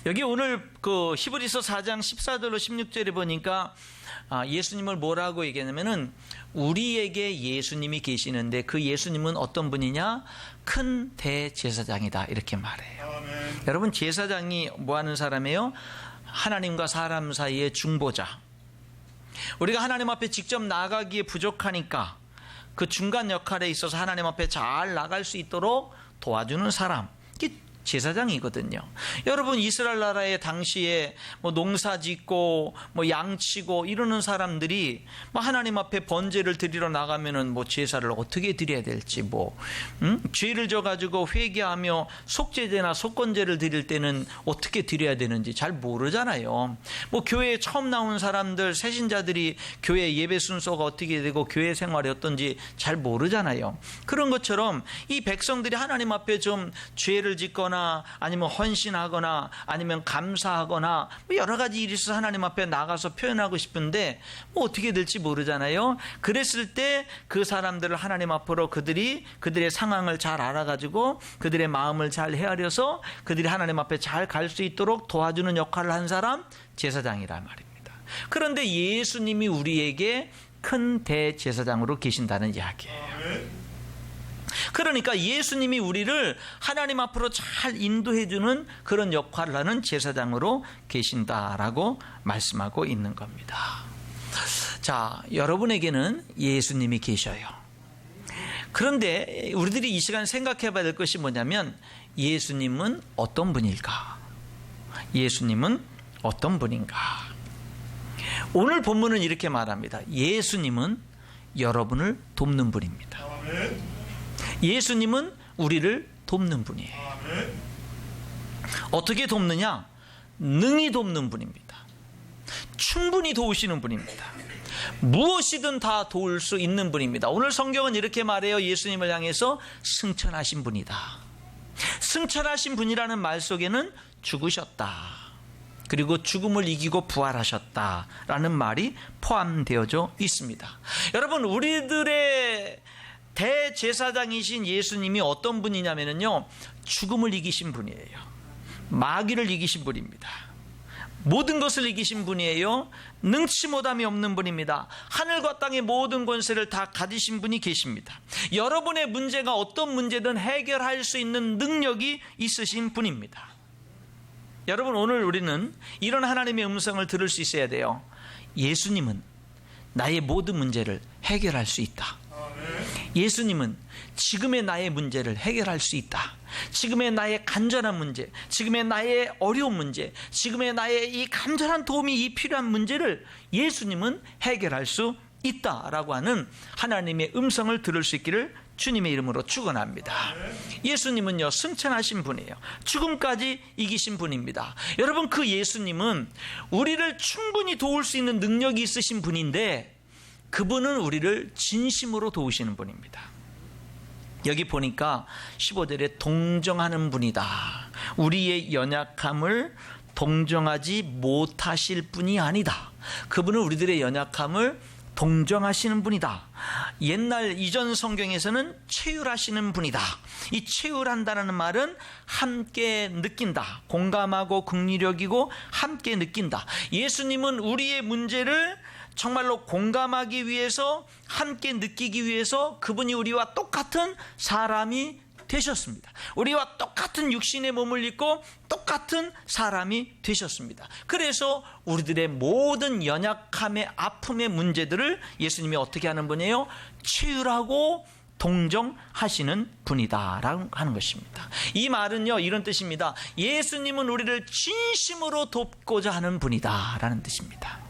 여기 오늘 그 히브리서 4장 14절로 16절에 보니까 예수님을 뭐라고 얘기하냐면은 우리에게 예수님이 계시는데 그 예수님은 어떤 분이냐? 큰 대제사장이다 이렇게 말해요. 아멘. 여러분, 제사장이 뭐 하는 사람이에요? 하나님과 사람 사이의 중보자. 우리가 하나님 앞에 직접 나가기에 부족하니까 그 중간 역할에 있어서 하나님 앞에 잘 나갈 수 있도록 도와주는 사람, 이게 제사장이거든요. 여러분, 이스라엘 나라의 당시에 뭐 농사 짓고 뭐 양치고 이러는 사람들이 뭐 하나님 앞에 번제를 드리러 나가면은 뭐 제사를 어떻게 드려야 될지 죄를 져가지고 회개하며 속죄제나 속건제를 드릴 때는 어떻게 드려야 되는지 잘 모르잖아요. 뭐 교회에 처음 나온 사람들, 새신자들이 교회 예배 순서가 어떻게 되고 교회 생활이 어떤지 잘 모르잖아요. 그런 것처럼 이 백성들이 하나님 앞에 좀 죄를 짓거나 아니면 헌신하거나 아니면 감사하거나 뭐 여러 가지 일이 있어서 하나님 앞에 나가서 표현하고 싶은데 뭐 어떻게 될지 모르잖아요. 그랬을 때 그 사람들을 하나님 앞으로 그들의 상황을 잘 알아가지고 그들의 마음을 잘 헤아려서 그들이 하나님 앞에 잘 갈 수 있도록 도와주는 역할을 한 사람, 제사장이란 말입니다. 그런데 예수님이 우리에게 큰 대제사장으로 계신다는 이야기예요. 그러니까 예수님이 우리를 하나님 앞으로 잘 인도해주는 그런 역할을 하는 제사장으로 계신다라고 말씀하고 있는 겁니다. 자, 여러분에게는 예수님이 계셔요. 그런데 우리들이 이 시간 생각해 봐야 될 것이 뭐냐면 예수님은 어떤 분일까? 예수님은 어떤 분인가? 오늘 본문은 이렇게 말합니다. 예수님은 여러분을 돕는 분입니다. 예수님은 우리를 돕는 분이에요. 어떻게 돕느냐? 능히 돕는 분입니다. 충분히 도우시는 분입니다. 무엇이든 다 도울 수 있는 분입니다. 오늘 성경은 이렇게 말해요. 예수님을 향해서 승천하신 분이다. 승천하신 분이라는 말 속에는 죽으셨다, 그리고 죽음을 이기고 부활하셨다라는 말이 포함되어져 있습니다. 여러분, 우리들의 대제사장이신 예수님이 어떤 분이냐면요, 죽음을 이기신 분이에요. 마귀를 이기신 분입니다. 모든 것을 이기신 분이에요. 능치 못함이 없는 분입니다. 하늘과 땅의 모든 권세를 다 가지신 분이 계십니다. 여러분의 문제가 어떤 문제든 해결할 수 있는 능력이 있으신 분입니다. 여러분, 오늘 우리는 이런 하나님의 음성을 들을 수 있어야 돼요. 예수님은 나의 모든 문제를 해결할 수 있다. 예수님은 지금의 나의 문제를 해결할 수 있다. 지금의 나의 간절한 문제, 지금의 나의 어려운 문제, 지금의 나의 이 간절한 도움이 이 필요한 문제를 예수님은 해결할 수 있다라고 하는 하나님의 음성을 들을 수 있기를 주님의 이름으로 축원합니다. 예수님은요, 승천하신 분이에요. 죽음까지 이기신 분입니다. 여러분, 그 예수님은 우리를 충분히 도울 수 있는 능력이 있으신 분인데 그분은 우리를 진심으로 도우시는 분입니다. 여기 보니까 15절에 동정하는 분이다. 우리의 연약함을 동정하지 못하실 분이 아니다. 그분은 우리들의 연약함을 동정하시는 분이다. 옛날 이전 성경에서는 체휼하시는 분이다. 이 체휼한다는 말은 함께 느낀다, 공감하고 긍휼력이고 함께 느낀다. 예수님은 우리의 문제를 정말로 공감하기 위해서, 함께 느끼기 위해서 그분이 우리와 똑같은 사람이 되셨습니다. 우리와 똑같은 육신의 몸을 입고 똑같은 사람이 되셨습니다. 그래서 우리들의 모든 연약함의, 아픔의 문제들을 예수님이 어떻게 하는 분이에요? 체휼하고 동정하시는 분이다라고 하는 것입니다. 이 말은요, 이런 뜻입니다. 예수님은 우리를 진심으로 돕고자 하는 분이다라는 뜻입니다.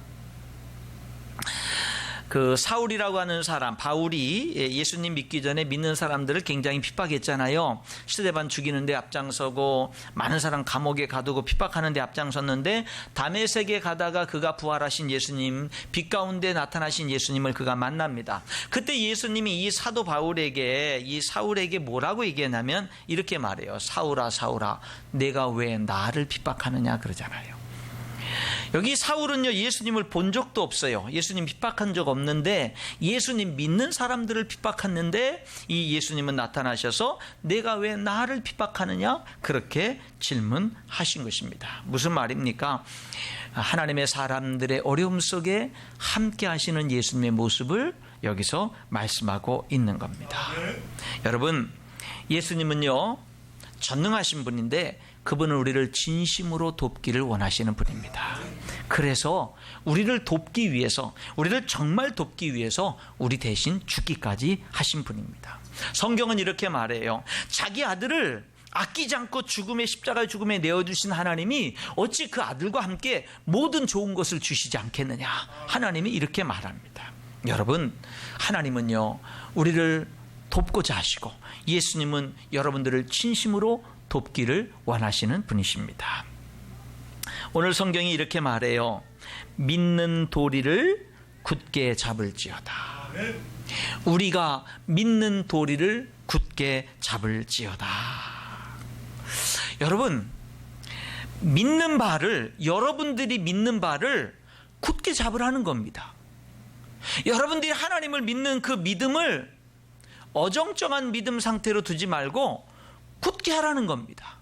그 사울이라고 하는 사람, 바울이 예수님 믿기 전에 믿는 사람들을 굉장히 핍박했잖아요. 스데반 죽이는데 앞장서고 많은 사람 감옥에 가두고 핍박하는데 앞장섰는데 다메섹에 가다가 그가 부활하신 예수님, 빛 가운데 나타나신 예수님을 그가 만납니다. 그때 예수님이 이 사도 바울에게, 이 사울에게 뭐라고 얘기했냐면 이렇게 말해요. 사울아, 사울아, 내가 왜 나를 핍박하느냐 그러잖아요. 여기 사울은요, 예수님을 본 적도 없어요. 예수님 핍박한 적 없는데 예수님 믿는 사람들을 핍박했는데 이 예수님은 나타나셔서 내가 왜 나를 핍박하느냐? 그렇게 질문하신 것입니다. 무슨 말입니까? 하나님의 사람들의 어려움 속에 함께 하시는 예수님의 모습을 여기서 말씀하고 있는 겁니다. 여러분, 예수님은요, 전능하신 분인데 그분은 우리를 진심으로 돕기를 원하시는 분입니다. 그래서 우리를 돕기 위해서, 우리를 정말 돕기 위해서 우리 대신 죽기까지 하신 분입니다. 성경은 이렇게 말해요. 자기 아들을 아끼지 않고 죽음의 십자가의 죽음에 내어주신 하나님이 어찌 그 아들과 함께 모든 좋은 것을 주시지 않겠느냐. 하나님이 이렇게 말합니다. 여러분, 하나님은요, 우리를 돕고자 하시고 예수님은 여러분들을 진심으로 돕기를 원하시는 분이십니다. 오늘 성경이 이렇게 말해요. 믿는 도리를 굳게 잡을지어다. 우리가 믿는 도리를 굳게 잡을지어다. 여러분, 믿는 바를, 여러분들이 믿는 바를 굳게 잡으라는 겁니다. 여러분들이 하나님을 믿는 그 믿음을 어정쩡한 믿음 상태로 두지 말고 굳게 하라는 겁니다.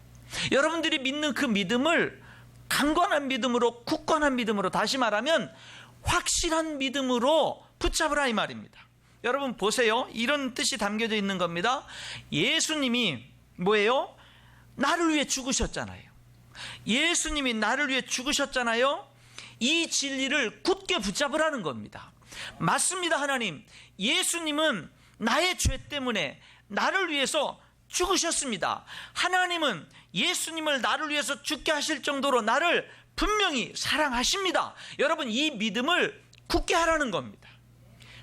여러분들이 믿는 그 믿음을 강건한 믿음으로, 굳건한 믿음으로, 다시 말하면 확실한 믿음으로 붙잡으라 이 말입니다. 여러분 보세요. 이런 뜻이 담겨져 있는 겁니다. 예수님이 뭐예요? 나를 위해 죽으셨잖아요. 예수님이 나를 위해 죽으셨잖아요. 이 진리를 굳게 붙잡으라는 겁니다. 맞습니다. 하나님, 예수님은 나의 죄 때문에 나를 위해서 죽으셨습니다. 하나님은 예수님을 나를 위해서 죽게 하실 정도로 나를 분명히 사랑하십니다. 여러분, 이 믿음을 굳게 하라는 겁니다.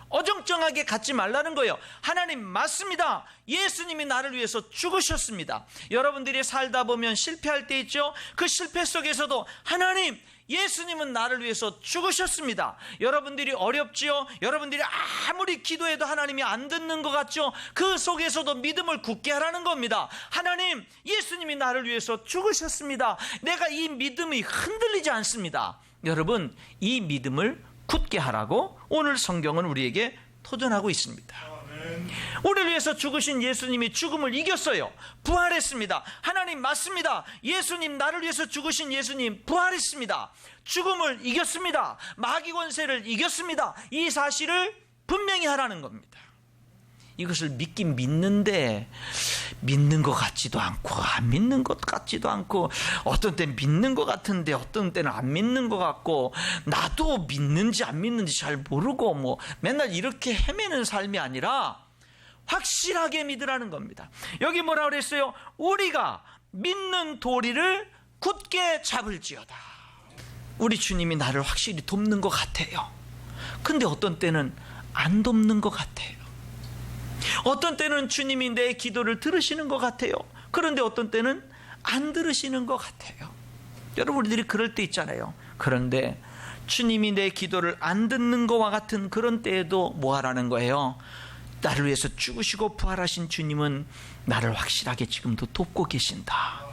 어정쩡하게 갖지 말라는 거예요. 하나님 맞습니다. 예수님이 나를 위해서 죽으셨습니다. 여러분들이 살다 보면 실패할 때 있죠. 그 실패 속에서도 하나님, 예수님은 나를 위해서 죽으셨습니다. 여러분들이 어렵지요. 여러분들이 아무리 기도해도 하나님이 안 듣는 것 같죠. 그 속에서도 믿음을 굳게 하라는 겁니다. 하나님, 예수님이 나를 위해서 죽으셨습니다. 내가 이 믿음이 흔들리지 않습니다. 여러분, 이 믿음을 굳게 하라고 오늘 성경은 우리에게 토전하고 있습니다. 우리를 위해서 죽으신 예수님이 죽음을 이겼어요. 부활했습니다. 하나님 맞습니다. 예수님, 나를 위해서 죽으신 예수님 부활했습니다. 죽음을 이겼습니다. 마귀 권세를 이겼습니다. 이 사실을 분명히 하라는 겁니다. 이것을 믿긴 믿는데 믿는 것 같지도 않고 안 믿는 것 같지도 않고, 어떤 때는 믿는 것 같은데 어떤 때는 안 믿는 것 같고, 나도 믿는지 안 믿는지 잘 모르고 뭐 맨날 이렇게 헤매는 삶이 아니라 확실하게 믿으라는 겁니다. 여기 뭐라 그랬어요? 우리가 믿는 도리를 굳게 잡을지어다. 우리 주님이 나를 확실히 돕는 것 같아요. 근데 어떤 때는 안 돕는 것 같아요. 어떤 때는 주님이 내 기도를 들으시는 것 같아요. 그런데 어떤 때는 안 들으시는 것 같아요. 여러분, 우리들이 그럴 때 있잖아요. 그런데 주님이 내 기도를 안 듣는 것과 같은 그런 때에도 뭐 하라는 거예요? 나를 위해서 죽으시고 부활하신 주님은 나를 확실하게 지금도 돕고 계신다.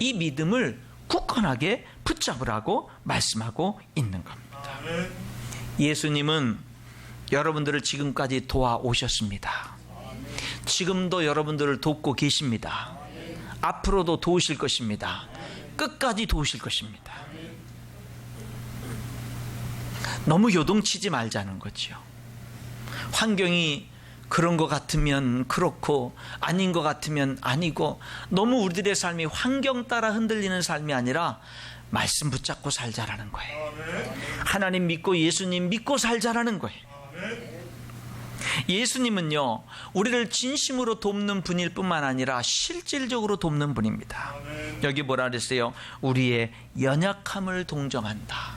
이 믿음을 굳건하게 붙잡으라고 말씀하고 있는 겁니다. 예수님은 여러분들을 지금까지 도와오셨습니다. 지금도 여러분들을 돕고 계십니다. 앞으로도 도우실 것입니다. 끝까지 도우실 것입니다. 너무 요동치지 말자는 거죠. 환경이 그런 것 같으면 그렇고 아닌 것 같으면 아니고, 너무 우리들의 삶이 환경 따라 흔들리는 삶이 아니라 말씀 붙잡고 살자라는 거예요. 하나님 믿고 예수님 믿고 살자라는 거예요. 예수님은요, 우리를 진심으로 돕는 분일 뿐만 아니라 실질적으로 돕는 분입니다. 여기 뭐라 그랬어요? 우리의 연약함을 동정한다.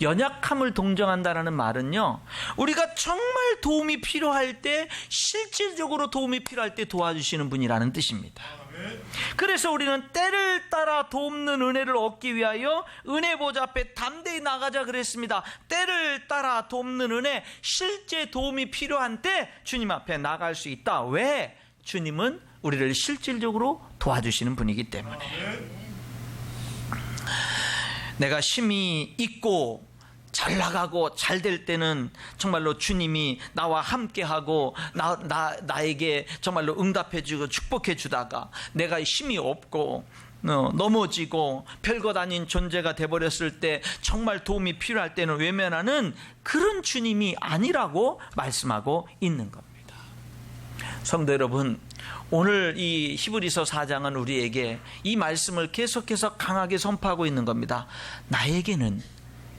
연약함을 동정한다라는 말은요, 우리가 정말 도움이 필요할 때, 실질적으로 도움이 필요할 때 도와주시는 분이라는 뜻입니다. 그래서 우리는 때를 따라 돕는 은혜를 얻기 위하여 은혜 보좌 앞에 담대히 나가자 그랬습니다. 때를 따라 돕는 은혜, 실제 도움이 필요한 때 주님 앞에 나갈 수 있다. 왜? 주님은 우리를 실질적으로 도와주시는 분이기 때문에. 내가 힘이 있고 잘 나가고 잘 될 때는 정말로 주님이 나와 함께하고 나에게 정말로 응답해주고 축복해주다가 내가 힘이 없고 넘어지고 별것 아닌 존재가 돼버렸을 때 정말 도움이 필요할 때는 외면하는 그런 주님이 아니라고 말씀하고 있는 겁니다. 성도 여러분, 오늘 이 히브리서 4장은 우리에게 이 말씀을 계속해서 강하게 선포하고 있는 겁니다. 나에게는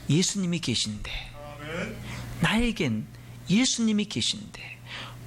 예수님이 계신데, 나에겐 예수님이 계신데,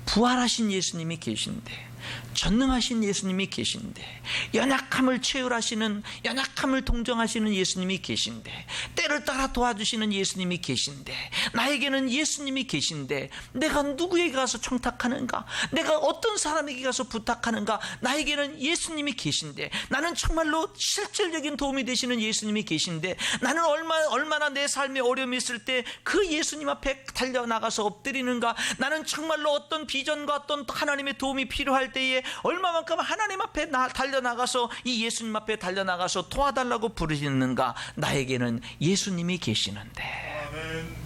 부활하신 예수님이 계신데, 전능하신 예수님이 계신데, 연약함을 채울하시는, 연약함을 동정하시는 예수님이 계신데, 때를 따라 도와주시는 예수님이 계신데, 나에게는 예수님이 계신데 내가 누구에게 가서 청탁하는가, 내가 어떤 사람에게 가서 부탁하는가, 나에게는 예수님이 계신데, 나는 정말로 실질적인 도움이 되시는 예수님이 계신데, 나는 얼마나 내 삶에 어려움이 있을 때 그 예수님 앞에 달려나가서 엎드리는가, 나는 정말로 어떤 비전과 어떤 하나님의 도움이 필요할 때에 얼마만큼 하나님 앞에 달려나가서 이 예수님 앞에 달려나가서 도와달라고 부르시는가. 나에게는 예수님이 계시는데. 아멘.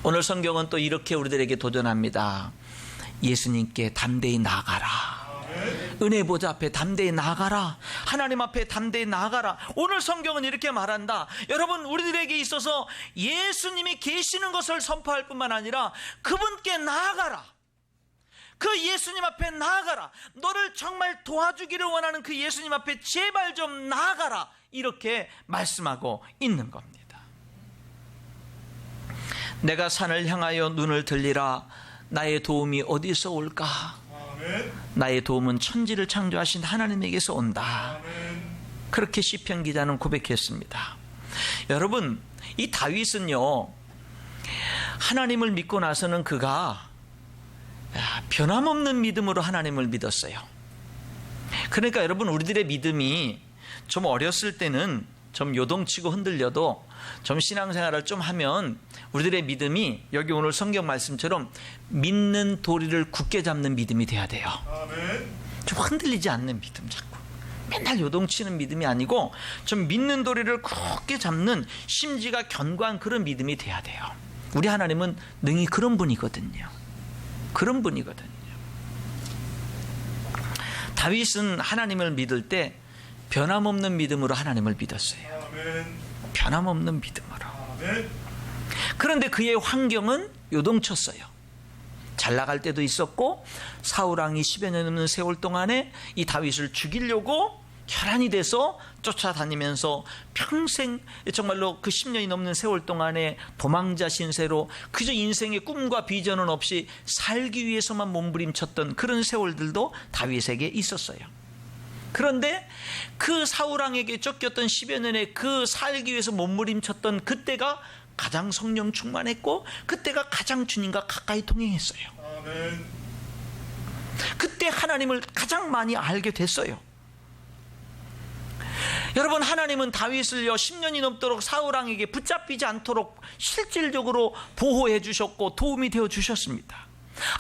오늘 성경은 또 이렇게 우리들에게 도전합니다. 예수님께 담대히 나아가라. 아멘. 은혜 보좌 앞에 담대히 나아가라. 하나님 앞에 담대히 나아가라. 오늘 성경은 이렇게 말한다. 여러분, 우리들에게 있어서 예수님이 계시는 것을 선포할 뿐만 아니라 그분께 나아가라. 그 예수님 앞에 나아가라. 너를 정말 도와주기를 원하는 그 예수님 앞에 제발 좀 나아가라. 이렇게 말씀하고 있는 겁니다. 내가 산을 향하여 눈을 들리라. 나의 도움이 어디서 올까? 아멘. 나의 도움은 천지를 창조하신 하나님에게서 온다. 아멘. 그렇게 시편 기자는 고백했습니다. 여러분, 이 다윗은요, 하나님을 믿고 나서는 그가 변함없는 믿음으로 하나님을 믿었어요. 그러니까 여러분, 우리들의 믿음이 좀 어렸을 때는 좀 요동치고 흔들려도 좀 신앙생활을 좀 하면 우리들의 믿음이 여기 오늘 성경 말씀처럼 믿는 도리를 굳게 잡는 믿음이 돼야 돼요. 좀 흔들리지 않는 믿음, 자꾸 맨날 요동치는 믿음이 아니고 좀 믿는 도리를 굳게 잡는 심지가 견고한 그런 믿음이 돼야 돼요. 우리 하나님은 능히 그런 분이거든요. 그런 분이거든요. 다윗은 하나님을 믿을 때 변함없는 믿음으로 하나님을 믿었어요. 아멘. 변함없는 믿음으로. 아멘. 그런데 그의 환경은 요동쳤어요. 잘 나갈 때도 있었고, 사울왕이 10여 년 넘는 세월 동안에 이 다윗을 죽이려고 혈안이 돼서 쫓아다니면서 평생 정말로 그 10년이 넘는 세월 동안에 도망자 신세로 그저 인생의 꿈과 비전은 없이 살기 위해서만 몸부림쳤던 그런 세월들도 다윗에게 있었어요. 그런데 그 사울왕에게 쫓겼던 10여 년의 그 살기 위해서 몸부림쳤던 그때가 가장 성령 충만했고, 그때가 가장 주님과 가까이 동행했어요. 아멘. 그때 하나님을 가장 많이 알게 됐어요. 여러분, 하나님은 다윗을요 10년이 넘도록 사울왕에게 붙잡히지 않도록 실질적으로 보호해 주셨고 도움이 되어 주셨습니다.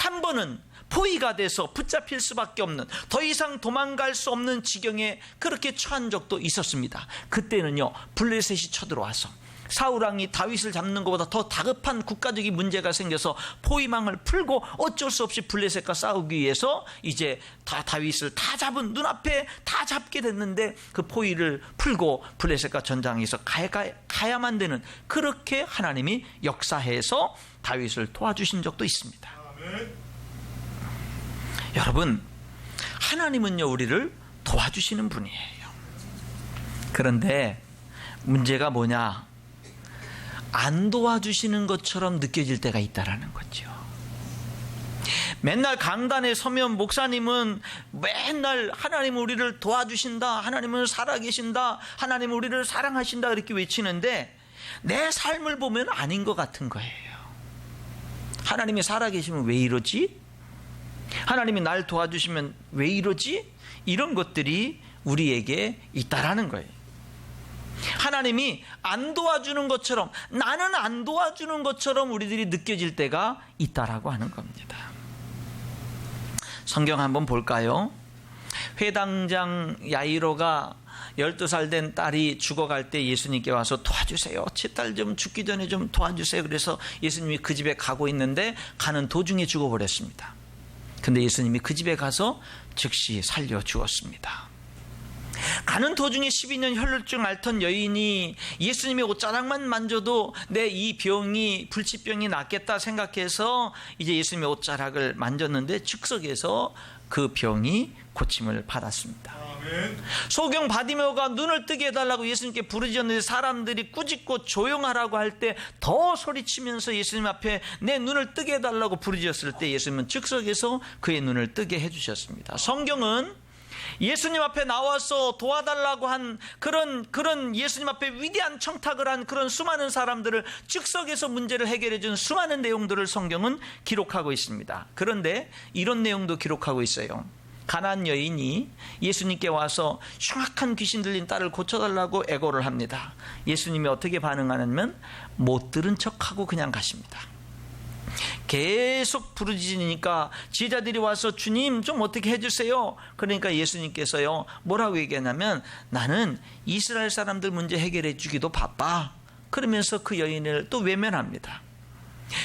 한 번은 포위가 돼서 붙잡힐 수밖에 없는, 더 이상 도망갈 수 없는 지경에 그렇게 처한 적도 있었습니다. 그때는요 블레셋이 쳐들어와서 사울왕이 다윗을 잡는 것보다 더 다급한 국가적인 문제가 생겨서 포위망을 풀고 어쩔 수 없이 블레셋과 싸우기 위해서 이제 다윗을 다 잡은, 눈앞에 다 잡게 됐는데 그 포위를 풀고 블레셋과 전장에서 가야만 되는, 그렇게 하나님이 역사해서 다윗을 도와주신 적도 있습니다. 아멘. 여러분, 하나님은요 우리를 도와주시는 분이에요. 그런데 문제가 뭐냐? 안 도와주시는 것처럼 느껴질 때가 있다라는 거죠. 맨날 강단에 서면 목사님은 맨날 하나님은 우리를 도와주신다, 하나님은 살아계신다, 하나님은 우리를 사랑하신다 이렇게 외치는데 내 삶을 보면 아닌 것 같은 거예요. 하나님이 살아계시면 왜 이러지? 하나님이 날 도와주시면 왜 이러지? 이런 것들이 우리에게 있다라는 거예요. 하나님이 안 도와주는 것처럼, 나는 안 도와주는 것처럼 우리들이 느껴질 때가 있다라고 하는 겁니다. 성경 한번 볼까요? 회당장 야이로가 12살 된 딸이 죽어갈 때 예수님께 와서 도와주세요. 제 딸 좀 죽기 전에 좀 도와주세요. 그래서 예수님이 그 집에 가고 있는데 가는 도중에 죽어버렸습니다. 근데 예수님이 그 집에 가서 즉시 살려 주었습니다. 가는 도중에 12년 혈루증 앓던 여인이 예수님의 옷자락만 만져도 내 이 병이 불치병이 낫겠다 생각해서 이제 예수님의 옷자락을 만졌는데 즉석에서 그 병이 고침을 받았습니다. 소경 바디메오가 눈을 뜨게 해달라고 예수님께 부르짖었는데 사람들이 꾸짖고 조용하라고 할 때 더 소리치면서 예수님 앞에 내 눈을 뜨게 해달라고 부르짖었을 때 예수님은 즉석에서 그의 눈을 뜨게 해주셨습니다. 성경은 예수님 앞에 나와서 도와달라고 한 그런 예수님 앞에 위대한 청탁을 한 그런 수많은 사람들을 즉석에서 문제를 해결해 준 수많은 내용들을 성경은 기록하고 있습니다. 그런데 이런 내용도 기록하고 있어요. 가나안 여인이 예수님께 와서 흉악한 귀신 들린 딸을 고쳐달라고 애고를 합니다. 예수님이 어떻게 반응하냐면 못 들은 척하고 그냥 가십니다. 계속 부르짖으니까 제자들이 와서 주님 좀 어떻게 해주세요. 그러니까 예수님께서요 뭐라고 얘기하냐면 나는 이스라엘 사람들 문제 해결해 주기도 바빠. 그러면서 그 여인을 또 외면합니다.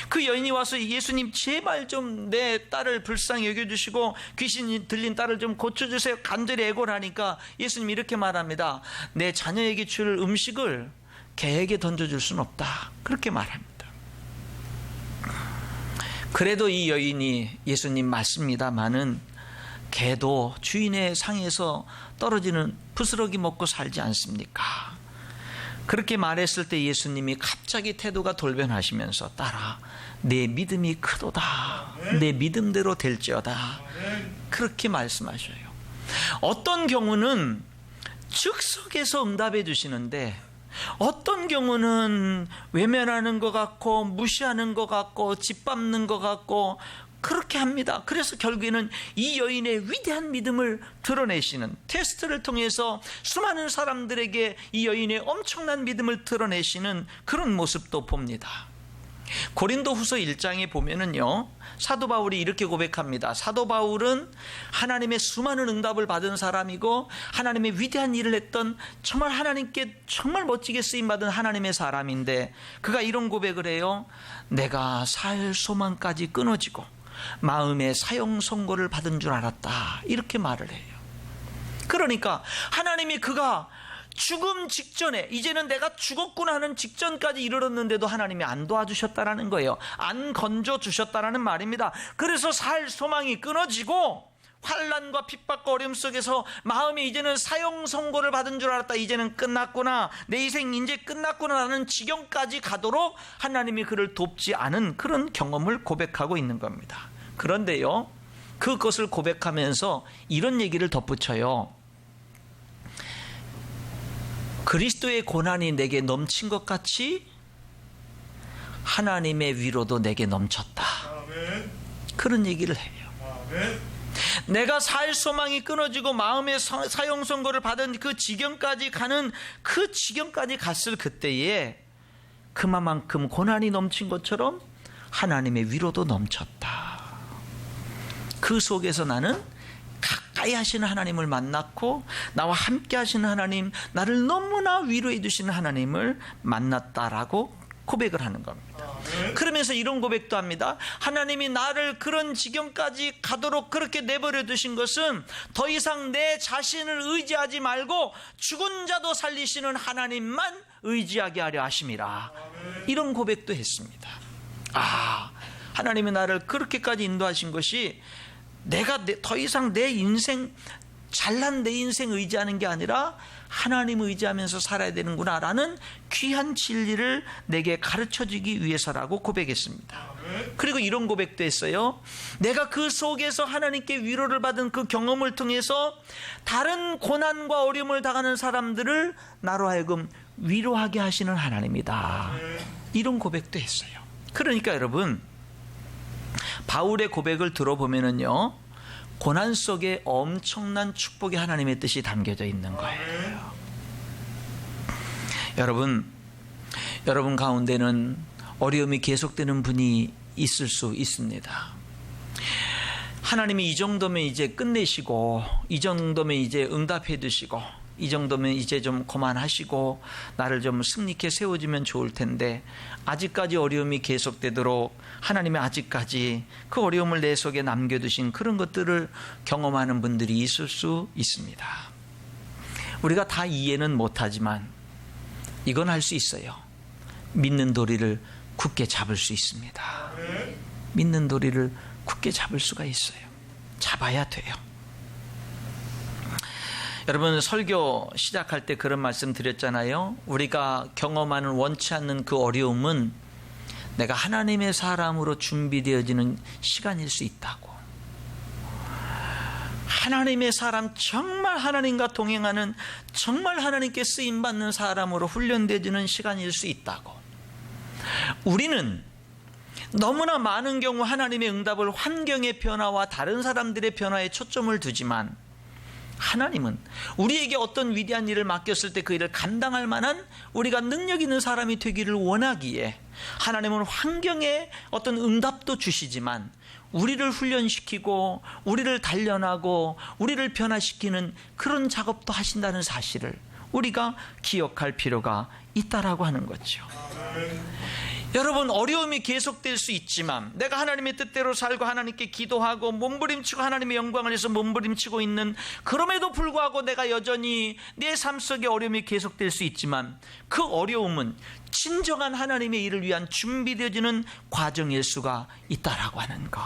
그 여인이 와서 예수님 제발 좀 내 딸을 불쌍히 여겨주시고 귀신이 들린 딸을 좀 고쳐주세요. 간절히 애고를 하니까 예수님이 이렇게 말합니다. 내 자녀에게 줄 음식을 개에게 던져줄 수는 없다. 그렇게 말합니다. 그래도 이 여인이 예수님 맞습니다마는 개도 주인의 상에서 떨어지는 부스러기 먹고 살지 않습니까? 그렇게 말했을 때 예수님이 갑자기 태도가 돌변하시면서 딸아 내 믿음이 크도다. 내 믿음대로 될지어다. 그렇게 말씀하셔요. 어떤 경우는 즉석에서 응답해 주시는데 어떤 경우는 외면하는 것 같고 무시하는 것 같고 짓밟는 것 같고 그렇게 합니다. 그래서 결국에는 이 여인의 위대한 믿음을 드러내시는 테스트를 통해서 수많은 사람들에게 이 여인의 엄청난 믿음을 드러내시는 그런 모습도 봅니다. 고린도후서 1장에 보면은요 사도 바울이 이렇게 고백합니다. 사도 바울은 하나님의 수많은 응답을 받은 사람이고 하나님의 위대한 일을 했던 정말 하나님께 정말 멋지게 쓰임받은 하나님의 사람인데 그가 이런 고백을 해요. 내가 살 소망까지 끊어지고 마음의 사형 선고를 받은 줄 알았다. 이렇게 말을 해요. 그러니까 하나님이 그가 죽음 직전에 이제는 내가 죽었구나 하는 직전까지 이르렀는데도 하나님이 안 도와주셨다라는 거예요. 안 건져주셨다라는 말입니다. 그래서 살 소망이 끊어지고 환난과 핍박과 어려움 속에서 마음이 이제는 사형 선고를 받은 줄 알았다. 이제는 끝났구나. 내 인생 이제 끝났구나 라는 지경까지 가도록 하나님이 그를 돕지 않은 그런 경험을 고백하고 있는 겁니다. 그런데요 그것을 고백하면서 이런 얘기를 덧붙여요. 그리스도의 고난이 내게 넘친 것 같이 하나님의 위로도 내게 넘쳤다. 아멘. 그런 얘기를 해요. 아멘. 내가 살 소망이 끊어지고 마음의 사형 선고를 받은 그 지경까지 가는 그 지경까지 갔을 그때에 그만큼 고난이 넘친 것처럼 하나님의 위로도 넘쳤다. 그 속에서 나는 가까이 하시는 하나님을 만났고 나와 함께 하시는 하나님, 나를 너무나 위로해 주시는 하나님을 만났다라고 고백을 하는 겁니다. 그러면서 이런 고백도 합니다. 하나님이 나를 그런 지경까지 가도록 그렇게 내버려 두신 것은 더 이상 내 자신을 의지하지 말고 죽은 자도 살리시는 하나님만 의지하게 하려 하심이라. 이런 고백도 했습니다. 하나님이 나를 그렇게까지 인도하신 것이 내가 더 이상 내 인생, 잘난 내 인생 의지하는 게 아니라 하나님 의지하면서 살아야 되는구나 라는 귀한 진리를 내게 가르쳐주기 위해서라고 고백했습니다. 그리고 이런 고백도 했어요. 내가 그 속에서 하나님께 위로를 받은 그 경험을 통해서 다른 고난과 어려움을 당하는 사람들을 나로 하여금 위로하게 하시는 하나님이다. 이런 고백도 했어요. 그러니까 여러분, 바울의 고백을 들어보면은요, 고난 속에 엄청난 축복이 하나님의 뜻이 담겨져 있는 거예요. 여러분 가운데는 어려움이 계속되는 분이 있을 수 있습니다. 하나님이 이 정도면 이제 끝내시고, 이 정도면 이제 응답해 두시고, 이 정도면 이제 좀 그만하시고 나를 좀 승리케 세워주면 좋을 텐데 아직까지 어려움이 계속되도록 하나님이 아직까지 그 어려움을 내 속에 남겨두신 그런 것들을 경험하는 분들이 있을 수 있습니다. 우리가 다 이해는 못하지만 이건 할 수 있어요. 믿는 도리를 굳게 잡을 수 있습니다. 믿는 도리를 굳게 잡을 수가 있어요. 잡아야 돼요. 여러분, 설교 시작할 때 그런 말씀 드렸잖아요. 우리가 경험하는 원치 않는 그 어려움은 내가 하나님의 사람으로 준비되어지는 시간일 수 있다고. 하나님의 사람, 정말 하나님과 동행하는, 정말 하나님께 쓰임받는 사람으로 훈련되어지는 시간일 수 있다고. 우리는 너무나 많은 경우 하나님의 응답을 환경의 변화와 다른 사람들의 변화에 초점을 두지만 하나님은 우리에게 어떤 위대한 일을 맡겼을 때 그 일을 감당할 만한 우리가 능력 있는 사람이 되기를 원하기에 하나님은 환경에 어떤 응답도 주시지만 우리를 훈련시키고 우리를 단련하고 우리를 변화시키는 그런 작업도 하신다는 사실을 우리가 기억할 필요가 있다라고 하는 거죠. 여러분, 어려움이 계속될 수 있지만 내가 하나님의 뜻대로 살고 하나님께 기도하고 몸부림치고 하나님의 영광을 위해서 몸부림치고 있는, 그럼에도 불구하고 내가 여전히 내 삶 속에 어려움이 계속될 수 있지만 그 어려움은 진정한 하나님의 일을 위한 준비되어지는 과정일 수가 있다라고 하는 것.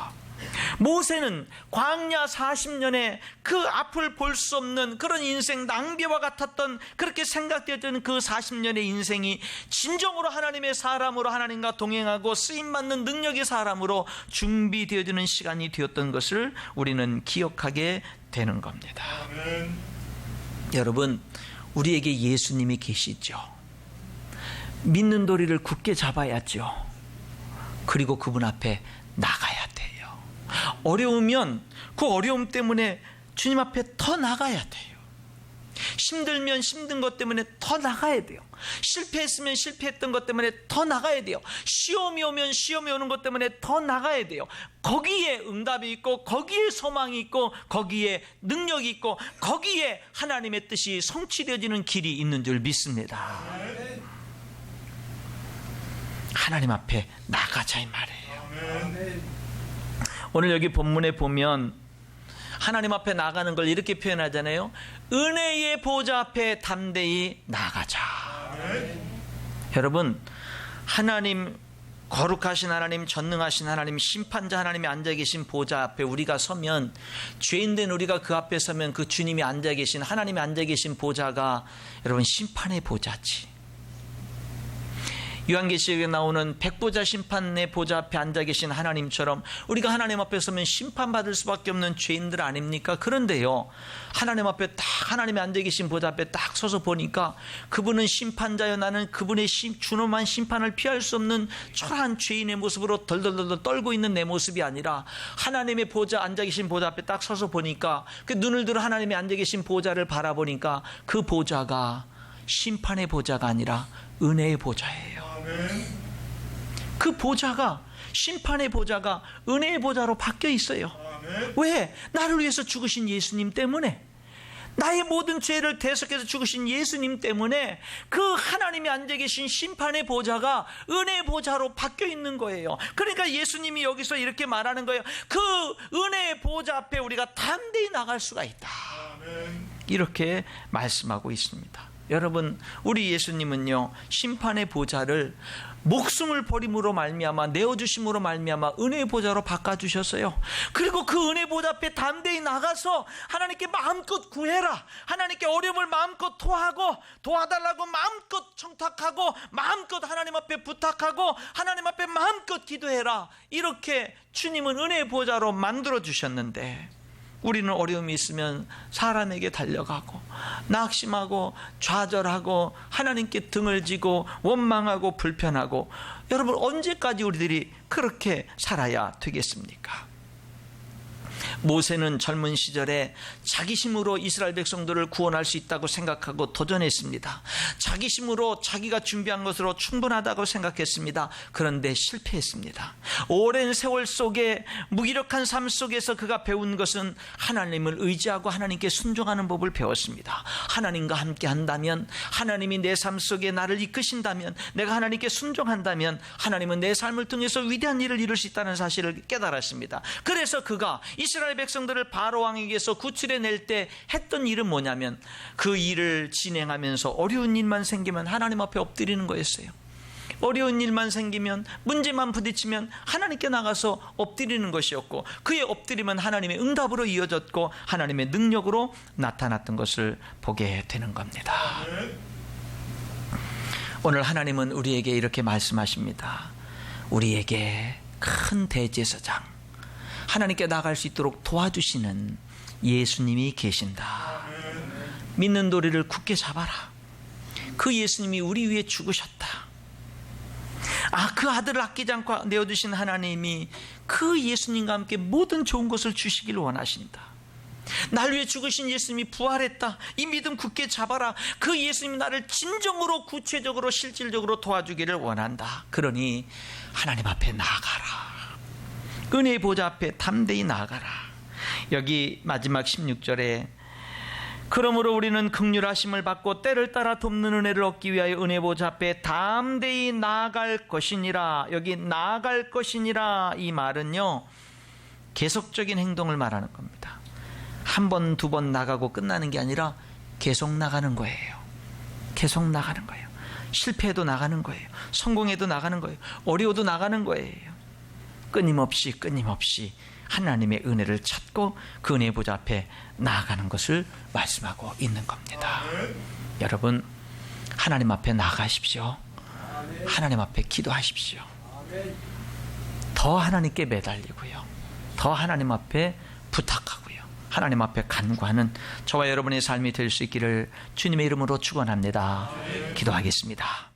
모세는 광야 40년에 그 앞을 볼 수 없는 그런 인생, 낭비와 같았던, 그렇게 생각되었던 그 40년의 인생이 진정으로 하나님의 사람으로 하나님과 동행하고 쓰임받는 능력의 사람으로 준비되어지는 시간이 되었던 것을 우리는 기억하게 되는 겁니다. 아멘. 여러분, 우리에게 예수님이 계시죠. 믿는 도리를 굳게 잡아야죠. 그리고 그분 앞에 나가야 돼요. 어려우면 그 어려움 때문에 주님 앞에 더 나가야 돼요. 힘들면 힘든 것 때문에 더 나가야 돼요. 실패했으면 실패했던 것 때문에 더 나가야 돼요. 시험이 오면 시험이 오는 것 때문에 더 나가야 돼요. 거기에 응답이 있고 거기에 소망이 있고 거기에 능력이 있고 거기에 하나님의 뜻이 성취되어지는 길이 있는 줄 믿습니다. 하나님 앞에 나가자 이 말이에요. 오늘 여기 본문에 보면 하나님 앞에 나가는 걸 이렇게 표현하잖아요. 은혜의 보좌 앞에 담대히 나가자. 여러분, 하나님, 거룩하신 하나님, 전능하신 하나님, 심판자 하나님이 앉아 계신 보좌 앞에 우리가 서면, 죄인된 우리가 그 앞에 서면 그 주님이 앉아 계신, 하나님이 앉아 계신 보좌가 여러분 심판의 보좌지. 요한계시록에 나오는 백보자 심판의 보좌 앞에 앉아 계신 하나님처럼 우리가 하나님 앞에 서면 심판받을 수밖에 없는 죄인들 아닙니까? 그런데요, 하나님 앞에 딱 하나님이 앉아 계신 보좌 앞에 딱 서서 보니까 그분은 심판자여, 나는 그분의 준엄한 심판을 피할 수 없는 초라한 죄인의 모습으로 덜덜덜 떨고 있는 내 모습이 아니라 하나님의 보좌, 앉아 계신 보좌 앞에 딱 서서 보니까, 그 눈을 들어 하나님이 앉아 계신 보좌를 바라보니까 그 보좌가 심판의 보좌가 아니라 은혜의 보좌예요. 그 보좌가, 심판의 보좌가 은혜의 보좌로 바뀌어 있어요. 왜? 나를 위해서 죽으신 예수님 때문에, 나의 모든 죄를 대속해서 죽으신 예수님 때문에 그 하나님이 앉아 계신 심판의 보좌가 은혜의 보좌로 바뀌어 있는 거예요. 그러니까 예수님이 여기서 이렇게 말하는 거예요. 그 은혜의 보좌 앞에 우리가 담대히 나갈 수가 있다. 이렇게 말씀하고 있습니다. 여러분, 우리 예수님은요, 심판의 보좌를 목숨을 버림으로 말미암아, 내어주심으로 말미암아 은혜의 보좌로 바꿔주셨어요. 그리고 그 은혜 보좌 앞에 담대히 나가서 하나님께 마음껏 구해라, 하나님께 어려움을 마음껏 토하고 도와달라고 마음껏 청탁하고 마음껏 하나님 앞에 부탁하고 하나님 앞에 마음껏 기도해라, 이렇게 주님은 은혜의 보좌로 만들어 주셨는데, 우리는 어려움이 있으면 사람에게 달려가고 낙심하고 좌절하고 하나님께 등을 지고 원망하고 불편하고, 여러분, 언제까지 우리들이 그렇게 살아야 되겠습니까? 모세는 젊은 시절에 자기 힘으로 이스라엘 백성들을 구원할 수 있다고 생각하고 도전했습니다. 자기 힘으로 자기가 준비한 것으로 충분하다고 생각했습니다. 그런데 실패했습니다. 오랜 세월 속에 무기력한 삶 속에서 그가 배운 것은 하나님을 의지하고 하나님께 순종하는 법을 배웠습니다. 하나님과 함께 한다면, 하나님이 내 삶 속에 나를 이끄신다면, 내가 하나님께 순종한다면 하나님은 내 삶을 통해서 위대한 일을 이룰 수 있다는 사실을 깨달았습니다. 그래서 그가 이스라엘 백성들을 바로 왕에게서 구출해낼 때 했던 일은 뭐냐면, 그 일을 진행하면서 어려운 일만 생기면 하나님 앞에 엎드리는 거였어요. 어려운 일만 생기면, 문제만 부딪히면 하나님께 나가서 엎드리는 것이었고, 그의 엎드림은 하나님의 응답으로 이어졌고 하나님의 능력으로 나타났던 것을 보게 되는 겁니다. 오늘 하나님은 우리에게 이렇게 말씀하십니다. 우리에게 큰 대제사장, 하나님께 나갈 수 있도록 도와주시는 예수님이 계신다. 믿는 도리를 굳게 잡아라. 그 예수님이 우리 위해 죽으셨다. 그 아들을 아끼지 않고 내어주신 하나님이 그 예수님과 함께 모든 좋은 것을 주시기를 원하신다. 날 위해 죽으신 예수님이 부활했다. 이 믿음 굳게 잡아라. 그 예수님이 나를 진정으로 구체적으로 실질적으로 도와주기를 원한다. 그러니 하나님 앞에 나아가라. 은혜의 보좌 앞에 담대히 나아가라. 여기 마지막 16절에 그러므로 우리는 긍휼하심을 받고 때를 따라 돕는 은혜를 얻기 위하여 은혜 보좌 앞에 담대히 나아갈 것이니라. 여기 나아갈 것이니라, 이 말은요, 계속적인 행동을 말하는 겁니다. 한 번, 두 번 나가고 끝나는 게 아니라 계속 나가는 거예요. 계속 나가는 거예요. 실패해도 나가는 거예요. 성공해도 나가는 거예요. 어려워도 나가는 거예요. 끊임없이 하나님의 은혜를 찾고 그 은혜 보좌 앞에 나아가는 것을 말씀하고 있는 겁니다. 여러분, 하나님 앞에 나가십시오. 하나님 앞에 기도하십시오. 더 하나님께 매달리고요, 더 하나님 앞에 부탁하고요, 하나님 앞에 간구하는 저와 여러분의 삶이 될 수 있기를 주님의 이름으로 축원합니다. 기도하겠습니다.